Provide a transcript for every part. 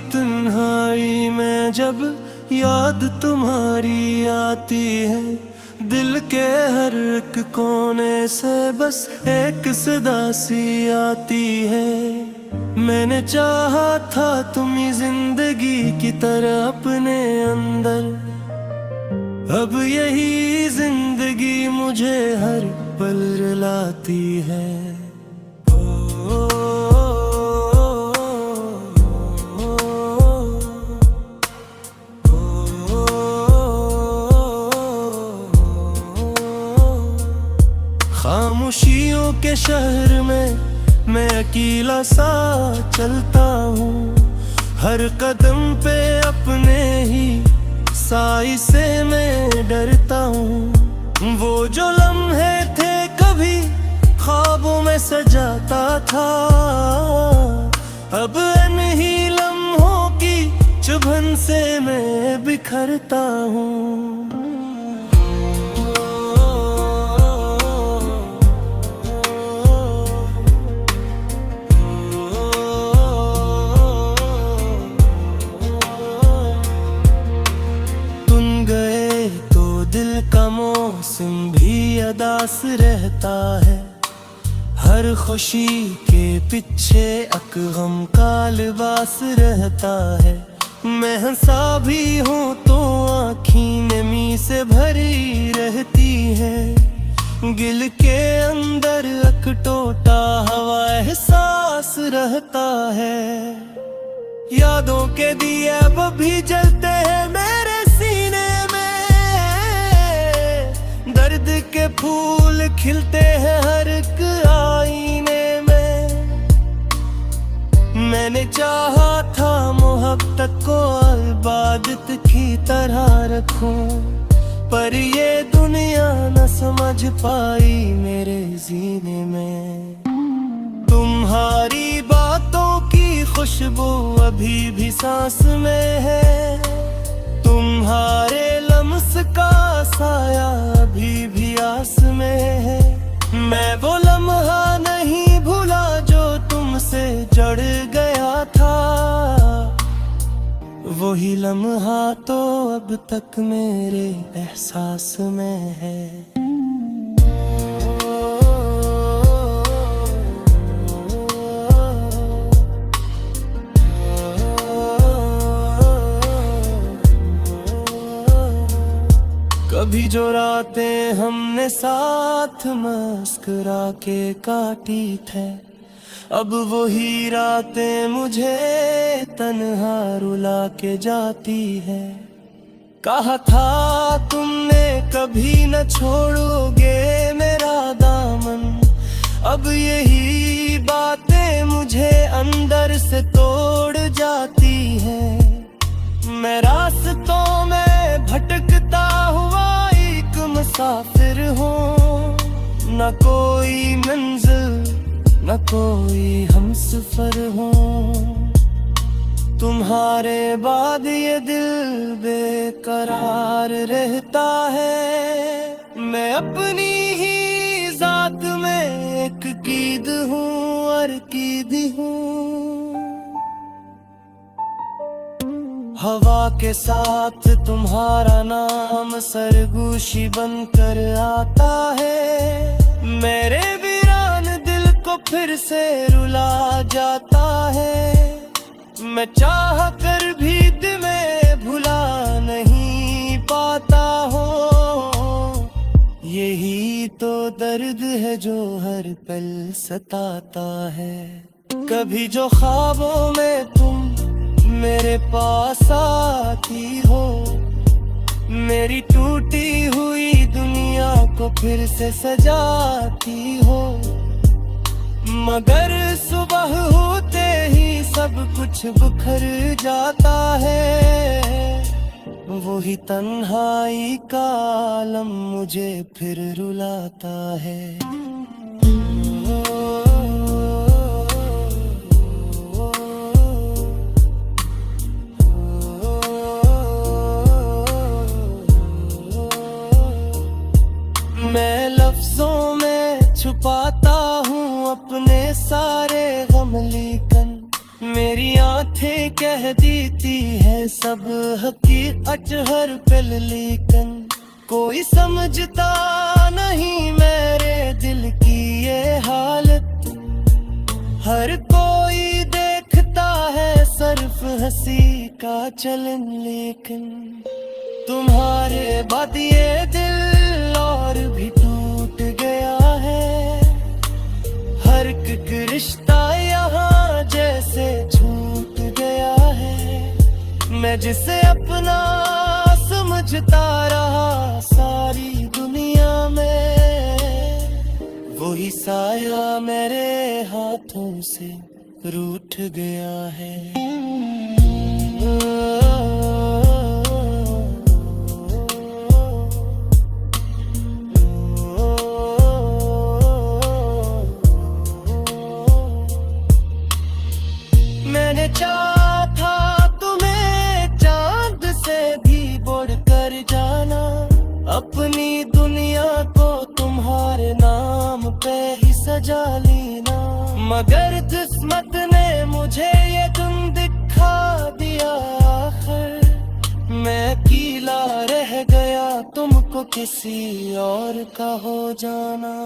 तन्हाई में जब याद तुम्हारी आती है, दिल के हर एक कोने से बस एक सदा सी आती है। मैंने चाहा था तुम्हें जिंदगी की तरह अपने अंदर, अब यही जिंदगी मुझे हर पल रुलाती है। खामोशियों के शहर में मैं अकेला सा चलता हूँ, हर कदम पे अपने ही साई से मैं डरता हूँ। वो जो लम्हे थे कभी ख्वाबों में सजाता था, अब इन्हीं लम्हों की चुभन से मैं बिखरता हूँ। मौसम भी अदास रहता है, हर खुशी के पीछे एक गम का लिबास रहता है। मैं हंसा भी हूँ तो आँखी नमी से भरी रहती है, गिल के अंदर एक टोटा हवा एहसास रहता है। यादों के दिए अब भी जलते हैं मेरे सीने में, दर्द के फूल खिलते हैं हर एक आईने में। मैंने चाहा था मोहब्बत को इबादत की तरह रखूं, पर ये दुनिया न समझ पाई मेरे जीने में। तुम्हारी बातों की खुशबू अभी भी सांस में है, तुम्हारे लम्स का साया अभी भी आस में है। मैं वो लम्हा नहीं भूला जो तुमसे जड़ गया था, वही लम्हा तो अब तक मेरे एहसास में है। कभी जो रातें हमने साथ मुस्कुरा के काटी थे, अब वही रातें मुझे तन्हा रुला के जाती है। कहा था तुमने कभी न छोड़ोगे मेरा दामन, अब यही बातें मुझे अंदर से तोड़ जाती है। मैं रास्तों में भटकता हुआ एक मुसाफिर हूँ, न कोई मंजिल न कोई हमसफर हूँ। तुम्हारे बाद ये दिल बेकरार रहता है, मैं अपनी ही जात में एक कीद हूँ और कीद हूँ। हवा के साथ तुम्हारा नाम सरगोशी बनकर आता है, मेरे वीरान दिल को फिर से रुला जाता है। मैं चाह कर भी तुम्हें भुला नहीं पाता हूँ, यही तो दर्द है जो हर पल सताता है। कभी जो ख्वाबों में तुम मेरे पास आती हो, मेरी टूटी हुई दुनिया को फिर से सजाती हो, मगर सुबह होते ही सब कुछ बिखर जाता है। वही तन्हाई का आलम मुझे फिर रुलाता है। मैं लफ्जों में छुपाता हूँ अपने सारे गम, लेकिन मेरी आँखें आंखें कह देती है सब हकीकत हर पल, लेकिन कोई समझता नहीं मेरे दिल की ये हालत। हर कोई देखता है सिर्फ हंसी का चलन, लेकिन तुम्हारे बाद ये दिल और भी टूट गया है। हर एक रिश्ता यहाँ जैसे छूट गया है। मैं जिसे अपना समझता रहा सारी दुनिया में, वही साया मेरे हाथों से रूठ गया है। मैंने चाहा था तुम्हें चांद से भी बढ़कर जाना, अपनी दुनिया को तुम्हारे नाम पे ही सजा लेना। मगर किस्मत ने मुझे ये तुम दिखा दिया आखिर। मैं अकेला रह गया, तुमको किसी और का हो जाना।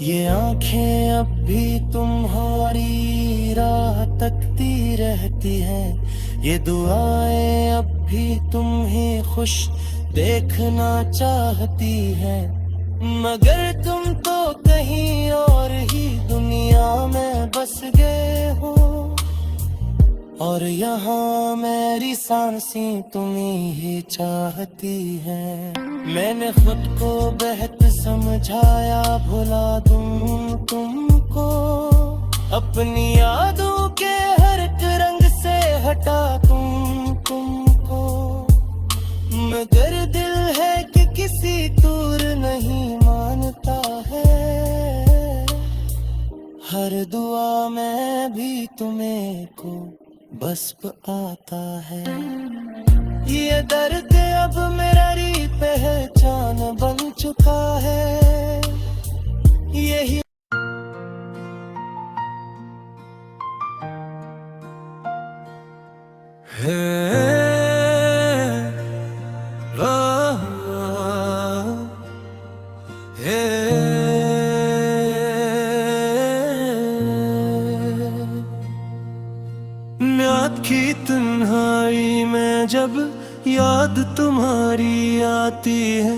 ये आंखें अब भी तुम्हारी राह तकती रहती हैं। ये दुआएं अब भी तुम्हें खुश देखना चाहती हैं। मगर तुम तो कहीं और ही दुनिया में बस गए हो, और यहाँ मेरी सांसें तुम्हें ही चाहती हैं। मैंने खुद को बेहद समझाया, भुला दूं तुमको, अपनी यादों के हर एक रंग से हटा दूं तुमको। मगर दिल है कि किसी दूर नहीं मानता है। हर दुआ में भी तुम्हें को बस आता है। ये दर्द अब मेरी पहचान बन चुका है। यही है म्याद की तन्हाई में जब याद तुम्हारी आती है,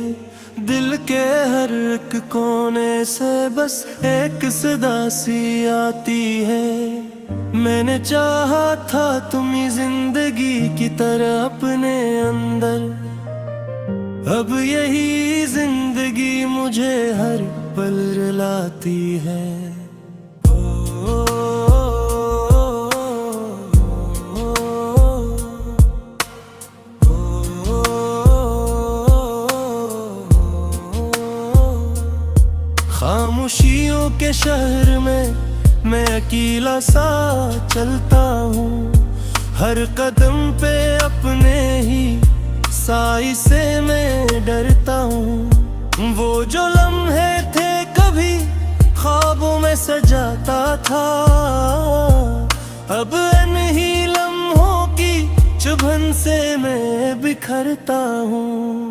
दिल के हर एक कोने से बस एक सदा सी आती है। मैंने चाहा था तुम्हें जिंदगी की तरह अपने अंदर, अब यही जिंदगी मुझे हर पल रुलाती है। खामोशियों के शहर में मैं अकेला सा चलता हूँ, हर कदम पे अपने ही साई से मैं डरता हूँ। वो जो लम्हे थे कभी ख्वाबों में सजाता था, अब इन्हीं लम्हों की चुभन से मैं बिखरता हूँ।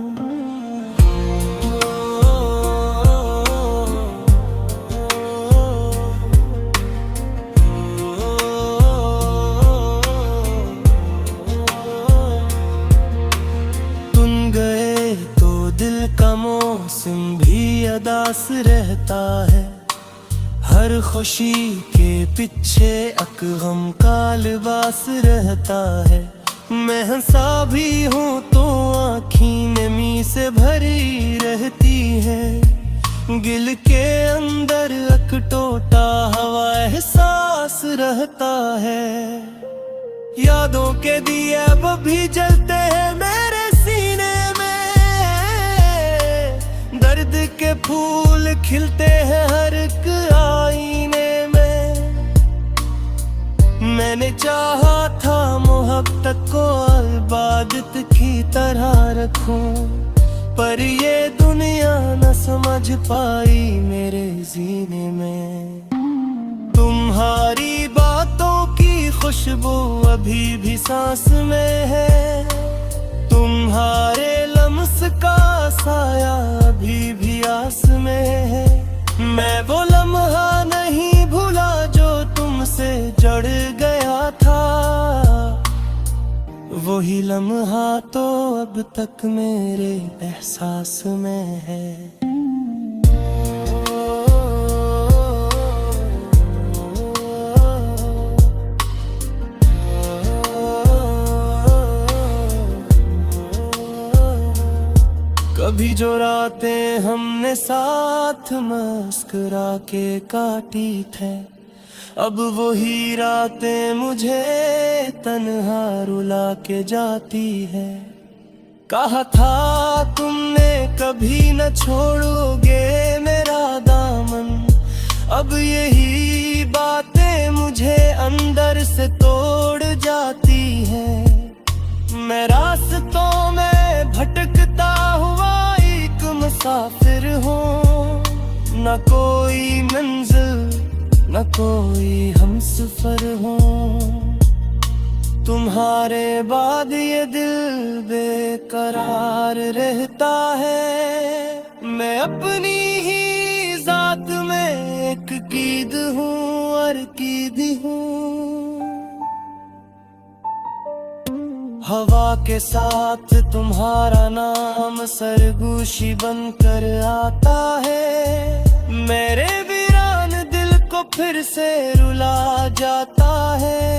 मौसम भी अदास रहता है, हर खुशी के पीछे एक गम का लिबास रहता है। मैं हंसा भी हूँ तो आँखी नमी से भरी रहती है, गिल के अंदर एक टोटा हवा एहसास रहता है। यादों के दिए अब भी जलते हैं मेरे सीने में, दर्द के फूल खिलते हैं हर एक आईने में। मैंने चाहा था मोहब्बत को इबादत की तरह रखूं, पर ये दुनिया न समझ पाई मेरे जीने में। तुम्हारी बातों की खुशबू अभी भी सांस में है, तुम्हारे लम्स का साया अभी भी आस में है। मैं वो लम्हा नहीं भूला जो तुमसे जड़ गया था, वही लम्हा तो अब तक मेरे एहसास में है। कभी जो रातें हमने साथ मुस्कुरा के काटी थे, अब वही रातें मुझे तन्हा रुला के जाती है। कहा था तुमने कभी न छोड़ोगे मेरा दामन, अब यही बातें मुझे अंदर से तोड़ जाती है। मैं रास्तों में भटकता हुआ एक मुसाफिर हूँ, न कोई मंजिल न कोई हमसफर हूँ। तुम्हारे बाद ये दिल बेकरार रहता है। मैं अपनी ही जात में एक कीद हूँ और कीदी हूँ। हवा के साथ तुम्हारा नाम सरगोशी बनकर आता है। मेरे वीरान दिल को फिर से रुला जाता है।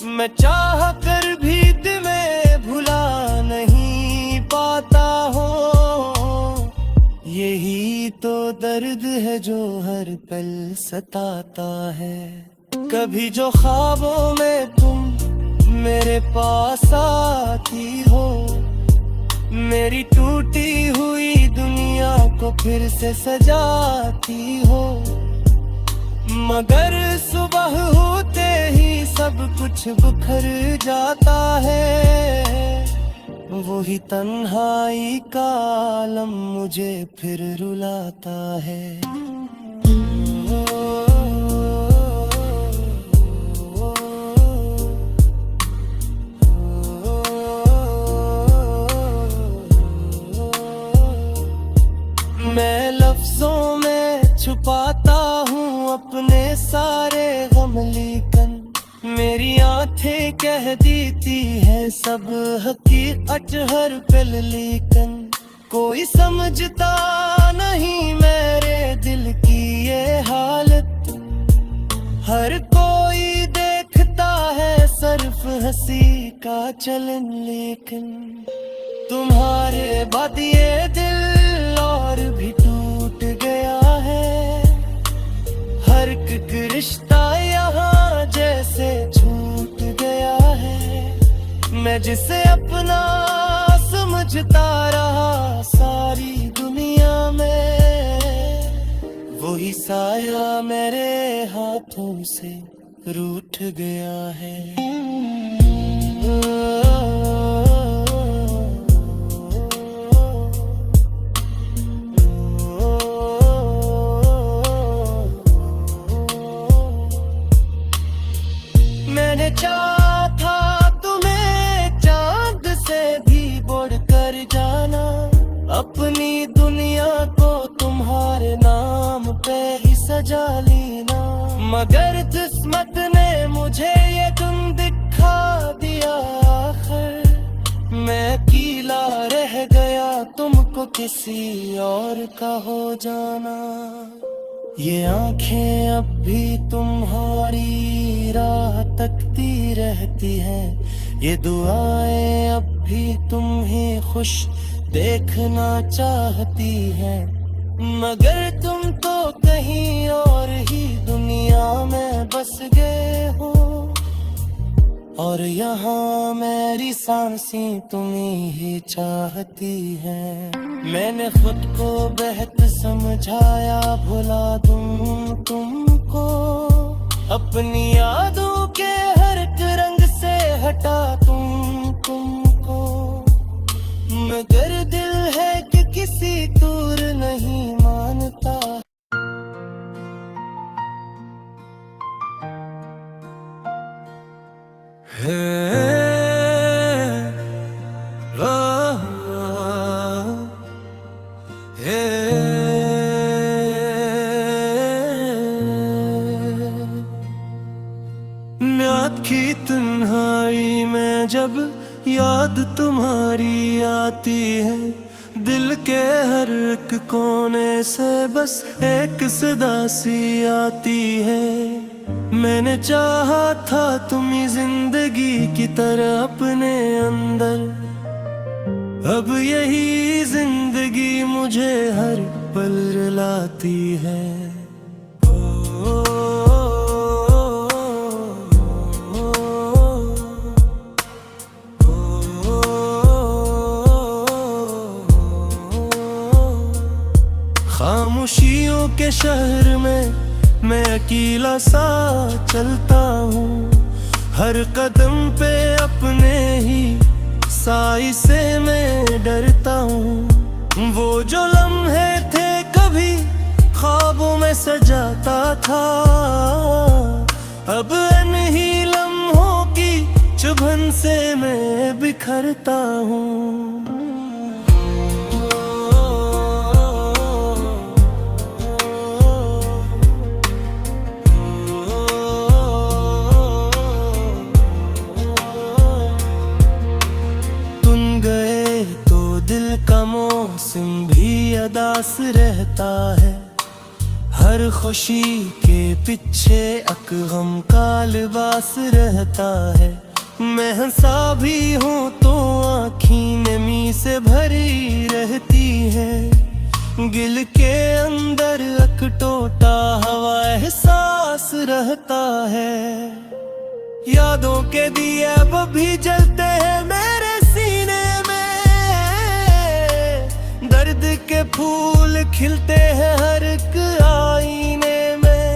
मैं चाह कर भी तुम्हें भुला नहीं पाता हूँ। यही तो दर्द है जो हर पल सताता है। कभी जो ख्वाबों में तुम मेरे पास आती हो, मेरी टूटी हुई दुनिया को फिर से सजाती हो। मगर सुबह होते ही सब कुछ बिखर जाता है। वही तन्हाई का आलम मुझे फिर रुलाता है। मैं लफ्जों में छुपाता हूँ अपने सारे गम, लेकिन मेरी आंखें कह देती है सब हकीकत हर पल। लेकिन कोई समझता नहीं मेरे दिल की ये हालत। हर कोई देखता है सिर्फ हंसी का चलन, लेकिन तुम्हारे बाद ये दिल और भी टूट गया है। हर एक रिश्ता यहाँ जैसे छूट गया है। मैं जिसे अपना समझता रहा सारी दुनिया में, वही साया मेरे हाथों से रूठ गया है। मैंने चाहा था तुम्हें चांद से भी बढ़कर जाना, अपनी दुनिया को तुम्हारे नाम पे ही सजा लेना। मगर किस्मत ने मुझे ये तुम दिखा दिया आखिर। मैं अकेला रह गया तुमको किसी और का हो जाना। ये आंखें अब भी तुम्हारी राह तकती रहती हैं। ये दुआएं अब भी तुम्हें खुश देखना चाहती हैं। मगर तुम तो कहीं और ही दुनिया में बस गए हो, और यहाँ मेरी सांसें तुम्हें ही चाहती हैं। मैंने खुद को बेहद समझाया भुला दूं तुमको, अपनी यादों के हर एक रंग से हटा दूं तुमको। मगर दिल है कि किसी दूर नहीं मानता। है रात की तन्हाई में जब याद तुम्हारी आती है, दिल के हर एक कोने से बस एक सदा सी आती है। मैंने चाहा था तुम्हें जिंदगी की तरह अपने अंदर, अब यही जिंदगी मुझे हर पल रुलाती है। खामोशियों के शहर में मैं अकेला सा चलता हूँ, हर कदम पे अपने ही साई से मैं डरता हूँ। वो जो लम्हे थे कभी ख्वाबों में सजाता था, अब इन्हीं लम्हों की चुभन से मैं बिखरता हूँ। मौसम भी अदास रहता है, हर खुशी के पीछे एक गम का लिबास रहता है। मैं हंसा भी हूँ तो आँखी नमी से भरी रहती है, गिल के अंदर एक टोटा हवा एहसास रहता है। यादों के दिए अब भी जलते हैं मेरे सीने में, दर्द के फूल खिलते हैं हर एक आईने में।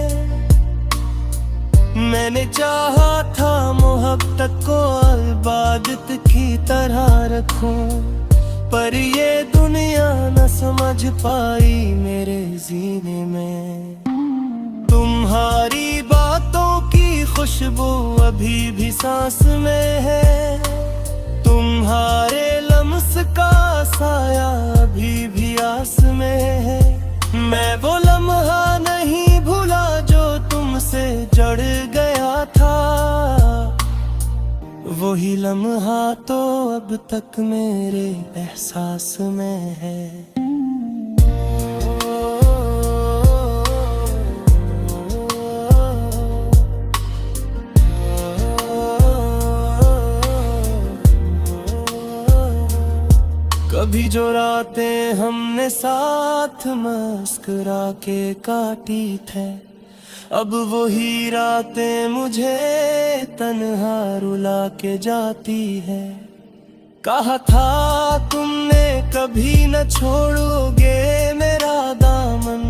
मैंने चाहा था मोहब्बत को इबादत की तरह रखूं, पर ये दुनिया न समझ पाई मेरे जीने में। तुम्हारी बातों की खुशबू अभी भी सांस में है, तुम्हारे लम्स का साया अभी भी आस में है। मैं वो लम्हा नहीं भूला जो तुमसे जड़ गया था, वही लम्हा तो अब तक मेरे एहसास में है। कभी जो रातें हमने साथ मुस्कुरा के काटी थे, अब वही रातें मुझे तन्हा रुला के जाती है। कहा था तुमने कभी न छोड़ोगे मेरा दामन,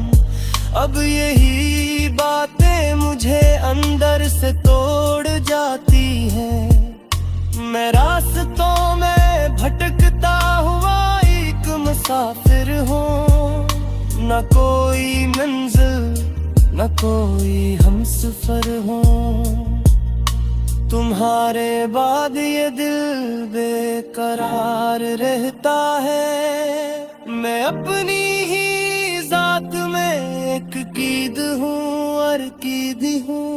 अब यही बातें मुझे अंदर से तोड़ जाती है। मैं रास्तों में भटकता हुआ एक मुसाफिर हूँ, न कोई मंजिल न कोई हमसफर हूँ। तुम्हारे बाद ये दिल बेकरार रहता है, मैं अपनी ही जात में एक कीद हूँ और कीदी हूँ।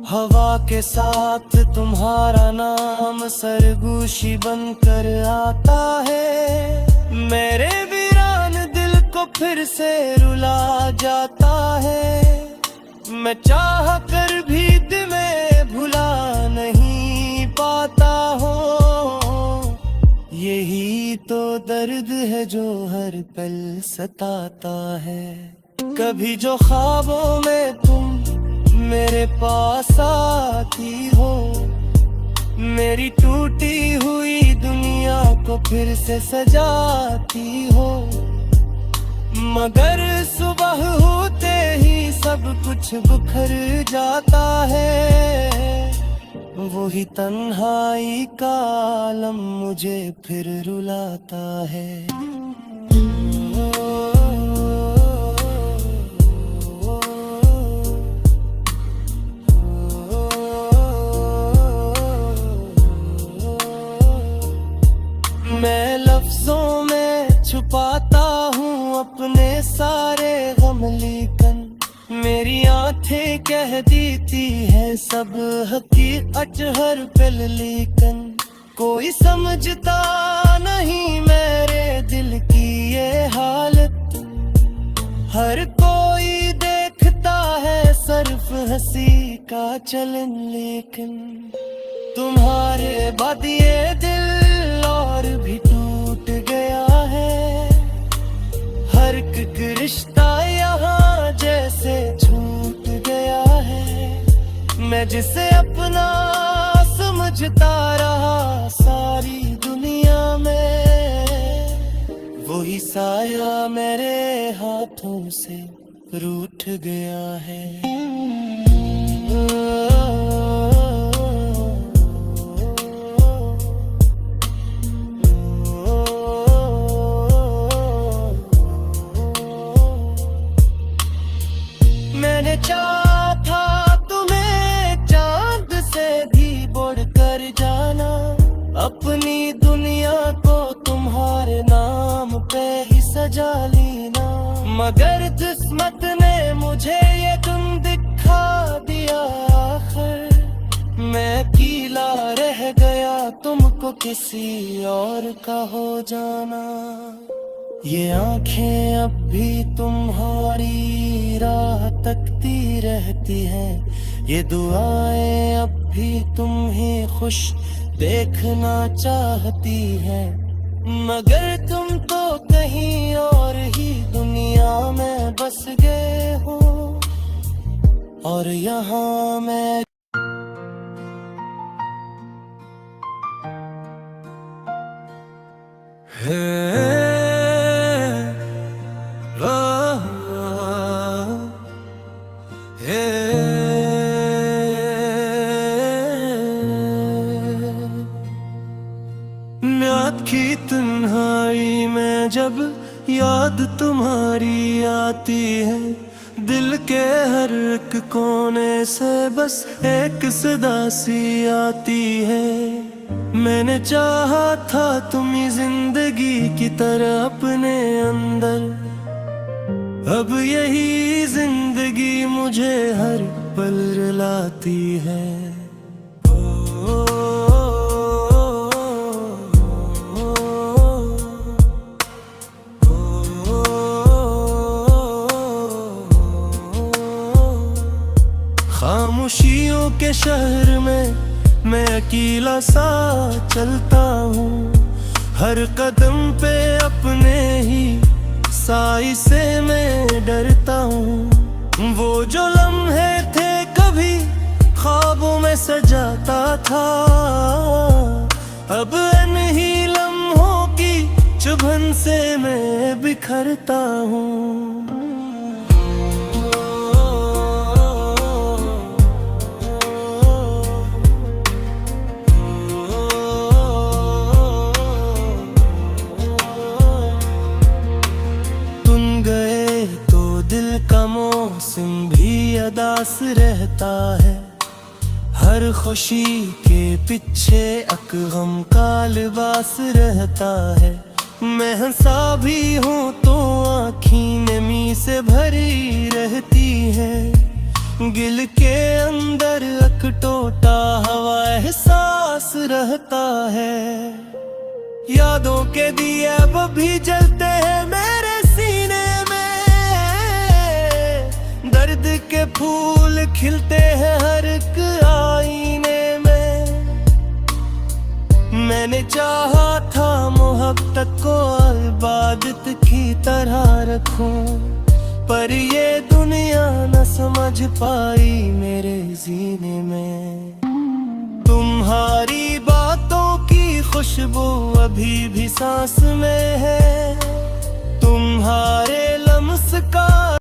हवा के साथ तुम्हारा नाम सरगोशी बनकर आता है, मेरे वीरान दिल को फिर से रुला जाता है। मैं चाह कर भी तुम्हें भुला नहीं पाता हूँ, यही तो दर्द है जो हर पल सताता है। कभी जो ख्वाबों में तुम मेरे पास आती हो, मेरी टूटी हुई दुनिया को फिर से सजाती हो, मगर सुबह होते ही सब कुछ बिखर जाता है। वही तन्हाई का आलम मुझे फिर रुलाता है। सारे गम, लेकिन मेरी आंखें कह देती है सब हकीकत हर पल। लेकिन कोई समझता नहीं मेरे दिल की ये हालत। हर कोई देखता है सिर्फ हंसी का चलन, लेकिन तुम्हारे बाद ये दिल और भी टूट गया है। हर एक रिश्ता यहाँ जैसे छूट गया है। मैं जिसे अपना समझता रहा सारी दुनिया में, वही साया मेरे हाथों से रूठ गया है। मैंने चाहा था तुम्हें चांद से भी बढ़कर जाना, अपनी दुनिया को तुम्हारे नाम पे ही सजा लेना। मगर किस्मत ने मुझे ये तुम दिखा दिया आखिर। मैं अकेला रह गया, तुमको किसी और का हो जाना। ये आंखें अब भी तुम्हारी राह तकती रहती हैं। ये दुआएं अब भी तुम्हें खुश देखना चाहती हैं। मगर तुम तो कहीं और ही दुनिया में बस गए हो, और यहाँ मैं रात की तन्हाई में जब याद तुम्हारी आती है, दिल के हर एक कोने से बस एक सदा सी आती है। मैंने चाहा था तुम्हें जिंदगी की तरह अपने अंदर, अब यही जिंदगी मुझे हर पल रुलाती है। खामोशियों के शहर में मैं अकेला सा चलता हूँ। हर कदम पे अपने ही साई से मैं डरता हूँ। वो जो लम्हे थे कभी ख्वाबों में सजाता था, अब इन्हीं लम्हों की चुभन से मैं बिखरता हूँ। मौसम भी अदास रहता है, हर खुशी के पीछे एक गम का लिबास रहता है। मैं हंसा भी हूँ तो आँखें नमी से भरी रहती है। गिल के अंदर एक टोटा हवा एहसास रहता है। यादों के दिए अब भी जलते हैं मेरे सीने में, दर्द के फूल खिलते हैं हर एक आईने में। मैंने चाहा था मोहब्बत को इबादत की तरह रखूं, पर ये दुनिया न समझ पाई मेरे जीने में। तुम्हारी बातों की खुशबू अभी भी सांस में है, तुम्हारे लम्स का